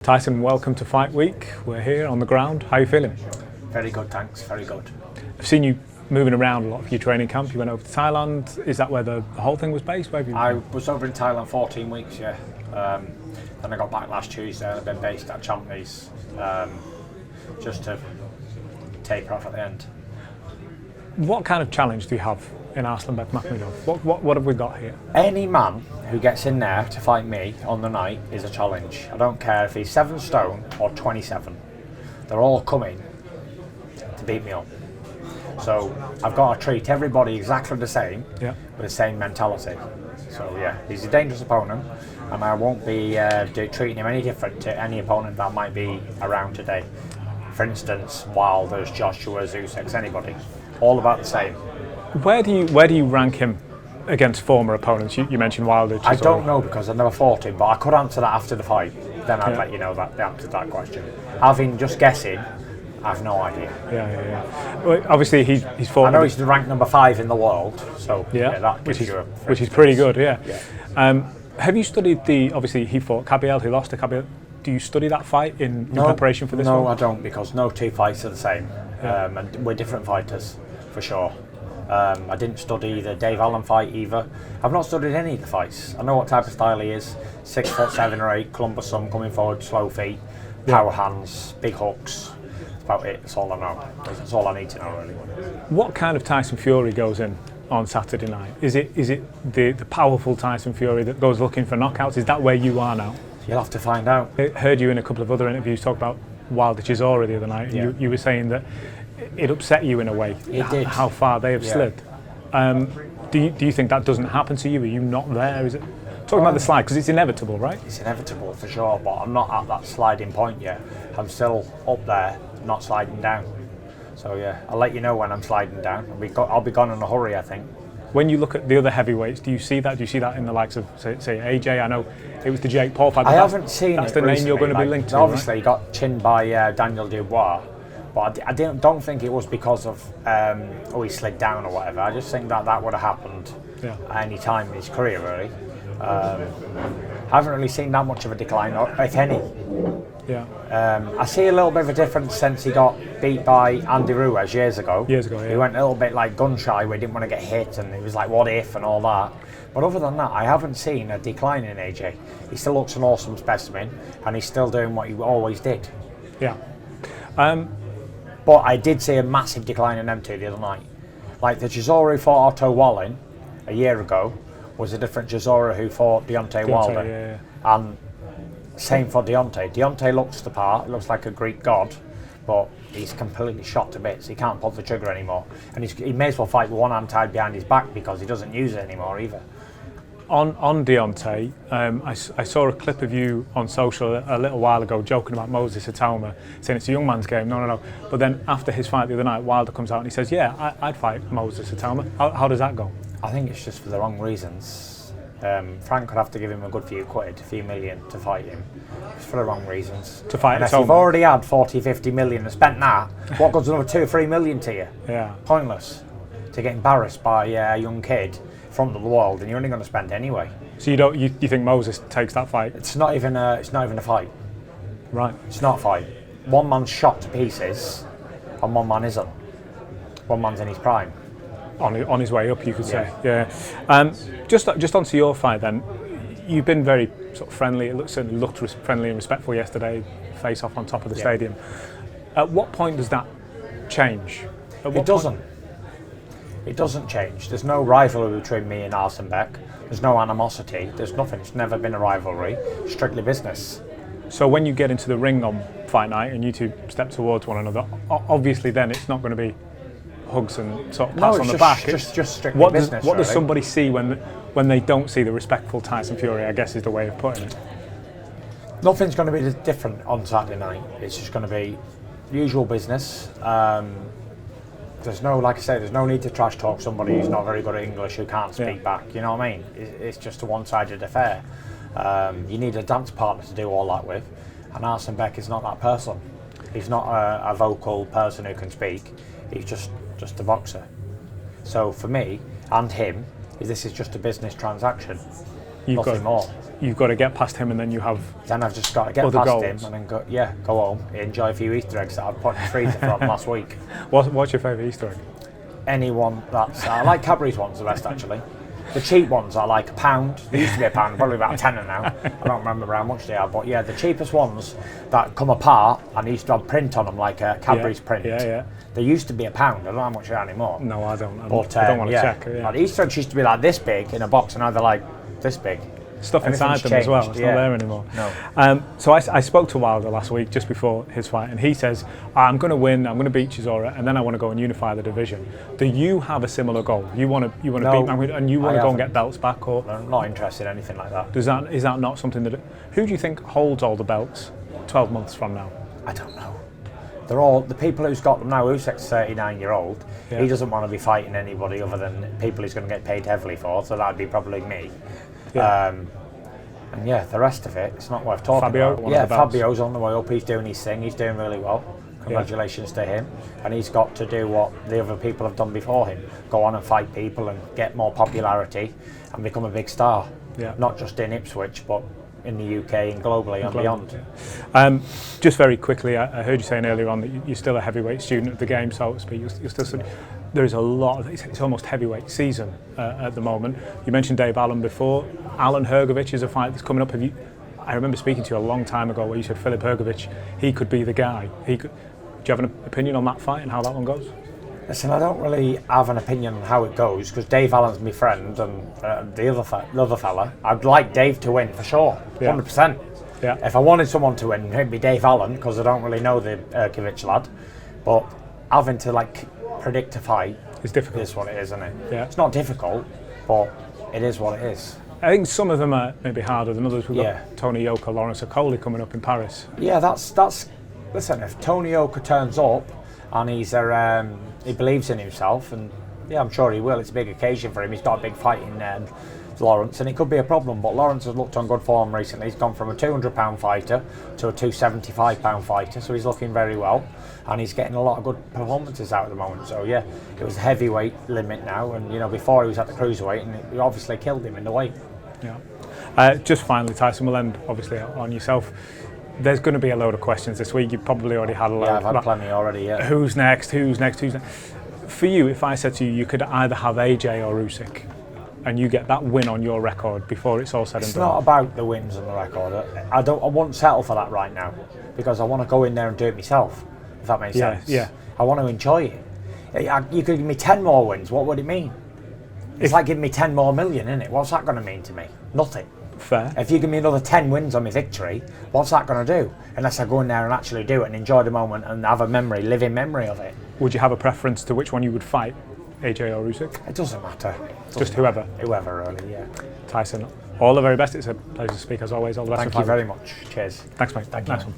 Tyson, welcome to Fight Week. We're here on the ground. How are you feeling? Very good, thanks. Very good. I've seen you moving around a lot for your training camp. You went over to Thailand. Is that where the whole thing was based? I was over in Thailand 14 weeks, yeah. Then I got back last Tuesday and I've been based at Champneys just to taper off at the end. What kind of challenge do you have in Arslanbek Makhmudov? What have we got here? Any man who gets in there to fight me on the night is a challenge. I don't care if he's 7 stone or 27. They're all coming to beat me up. So I've got to treat everybody exactly the same, with the same mentality. So yeah, he's a dangerous opponent, and I won't be treating him any different to any opponent that might be around today. For instance, Wilder's, Joshua's, Usyk's, anybody. All about the same. Where do you rank him against former opponents? You mentioned Wilder. I don't know because I've never fought him, but I could answer that after the fight. Then I'd let you know that the answer to that question. Having just guessing, I have no idea. Yeah. Well, obviously, he's fought. I know he's ranked number 5 in the world, so that which is pretty good. Yeah. Have you studied obviously he fought Kabiel, he lost to Kabiel. Do you study that fight in preparation for this one? No, I don't, because no two fights are the same, and we're different fighters for sure. I didn't study the Dave Allen fight either. I've not studied any of the fights. I know what type of style he is: 6'7" or 8", cumbersome, coming forward, slow feet, power hands, big hooks. That's about it. That's all I know. That's all I need to know, really. What kind of Tyson Fury goes in on Saturday night? Is it the powerful Tyson Fury that goes looking for knockouts? Is that where you are now? You'll have to find out. I heard you in a couple of other interviews talk about Wilder Chisora the other night. And you were saying that it upset you in a way. It did. How far they have slid. Do you think that doesn't happen to you? Are you not there? Is it talking about the slide, because it's inevitable, right? It's inevitable for sure, but I'm not at that sliding point yet. I'm still up there, not sliding down. So yeah, I'll let you know when I'm sliding down. I'll be gone in a hurry, I think. When you look at the other heavyweights, do you see that? Do you see that in the likes of, say AJ? I know it was the Jake Paul fight. I haven't seen that's it. That's the name you're going to be linked to. Obviously, right? He got chinned by Daniel Dubois, but I don't think it was because of he slid down or whatever. I just think that would have happened at any time in his career, really. I haven't really seen that much of a decline, if any. I see a little bit of a difference since he got beat by Andy Ruiz years ago. He went a little bit like gun shy, where he didn't want to get hit, and he was like, what if, and all that. But other than that, I haven't seen a decline in AJ. He still looks an awesome specimen, and he's still doing what he always did. But I did see a massive decline in them two the other night. Like the Chisora who fought Otto Wallin a year ago was a different Chisora who fought Deontay Wilder. And same for Deontay. Deontay looks the part, looks like a Greek god, but he's completely shot to bits. He can't pull the trigger anymore. And he may as well fight with one hand tied behind his back because he doesn't use it anymore either. On Deontay, I saw a clip of you on social a little while ago joking about Moses Atama, saying it's a young man's game. No. But then after his fight the other night, Wilder comes out and he says, I'd fight Moses Atama. How does that go? I think it's just for the wrong reasons. Frank would have to give him a good few million to fight him. It's for the wrong reasons. To fight if you've already had 40, 50 million and spent that, what goes another 2 or 3 million to you? Pointless. To get embarrassed by a young kid from the world, and you're only going to spend anyway. So you think Moses takes that fight? It's not even a fight. Right. It's not a fight. One man's shot to pieces, and one man isn't. One man's in his prime. On his way up, you could say. Just onto your fight then. You've been very sort of friendly. It certainly looked friendly and respectful yesterday. Face off on top of the stadium. At what point does that change? It doesn't. It doesn't change. There's no rivalry between me and Arslanbek. There's no animosity. There's nothing. It's never been a rivalry. Strictly business. So when you get into the ring on fight night and you two step towards one another, obviously then it's not going to be hugs and sort of pats on the back. Just strictly business. What does somebody see when they don't see the respectful Tyson Fury, I guess is the way of putting it? Nothing's going to be different on Saturday night. It's just going to be usual business. There's no, like I say, there's no need to trash talk somebody who's not very good at English, who can't speak back. You know what I mean? It's just a one-sided affair. You need a dance partner to do all that with, and Arslanbek is not that person. He's not a vocal person who can speak. He's just a boxer. So for me and him, this is just a business transaction. nothing more. You've got to get past him, and then you have. Then I've just got to get past him and then go home, enjoy a few Easter eggs that I've put in the freezer from last week. What's your favourite Easter egg? Anyone that's I like Cadbury's ones the best actually. The cheap ones are like £1. They used to be £1, probably about £10 now. I don't remember how much they are, but yeah, the cheapest ones that come apart and used to have print on them, like a Cadbury's print. Yeah. They used to be £1. I don't know how much they are anymore. No, I don't. But, I don't want to check. Like, the Easter eggs used to be like this big in a box, and now they're like this big. Stuff inside them as well. It's not there anymore. No. So I spoke to Wilder last week just before his fight, and he says, I'm going to win, I'm going to beat Chisora, and then I want to go and unify the division. Do you have a similar goal? You want to beat Manguito, and you want to go and get belts back? Or I'm not interested in anything like that. Is that not something that? Who do you think holds all the belts 12 months from now? I don't know. They're all the people who's got them now. Usyk's 39-year-old. He doesn't want to be fighting anybody other than people he's going to get paid heavily for. So that'd be probably me. Yeah. And the rest of it, it's not worth talking about. Yeah, Fabio's on the way up. He's doing his thing. He's doing really well. Congratulations to him. And he's got to do what the other people have done before him: go on and fight people and get more popularity and become a big star. Yeah. Not just in Ipswich, but in the UK and globally and beyond. Yeah. Just very quickly, I heard you saying earlier on that you're still a heavyweight student of the game, so to speak. You're still studying. There is a lot. It's almost heavyweight season at the moment. You mentioned Dave Allen before. Alan Hrgovic is a fight that's coming up. I remember speaking to you a long time ago where you said Filip Hrgovic, he could be the guy. Do you have an opinion on that fight and how that one goes? Listen, I don't really have an opinion on how it goes because Dave Allen's my friend and the other fella. I'd like Dave to win for sure, 100%. Yeah. If I wanted someone to win, it'd be Dave Allen because I don't really know the Hrgovic lad. But having to predict a fight it's difficult. Is what it is, isn't it? Yeah. It's not difficult, but it is what it is. I think some of them are maybe harder than others. We've got Tony Yoka, Lawrence Okoli coming up in Paris. Yeah, that's. Listen, if Tony Yoka turns up and he believes in himself, and I'm sure he will. It's a big occasion for him. He's got a big fight in Lawrence, and it could be a problem. But Lawrence has looked on good form recently. He's gone from a 200-pound fighter to a 275-pound fighter, so he's looking very well, and he's getting a lot of good performances out at the moment. So it was a heavyweight limit now, and before he was at the cruiserweight, and it obviously killed him in the weight. Yeah. Just finally, Tyson, we'll end obviously on yourself. There's going to be a load of questions this week. You've probably already had a load. Yeah, I've had plenty already. Yeah. Who's next? For you, if I said to you, you could either have AJ or Usyk, and you get that win on your record before it's all said and done. It's not about the wins on the record. I won't settle for that right now because I want to go in there and do it myself. If that makes sense. Yeah. I want to enjoy it. You could give me 10 more wins. What would it mean? It's like giving me 10 more million, isn't it? What's that going to mean to me? Nothing. Fair. If you give me another 10 wins on my victory, what's that going to do? Unless I go in there and actually do it and enjoy the moment and have a living memory of it. Would you have a preference to which one you would fight, AJ or Usyk? It doesn't matter. Just whoever? Whoever, really, yeah. Tyson, all the very best. It's a pleasure to speak as always. All the best. Thank you very much. Cheers. Thanks, mate. Thank you. Nice one.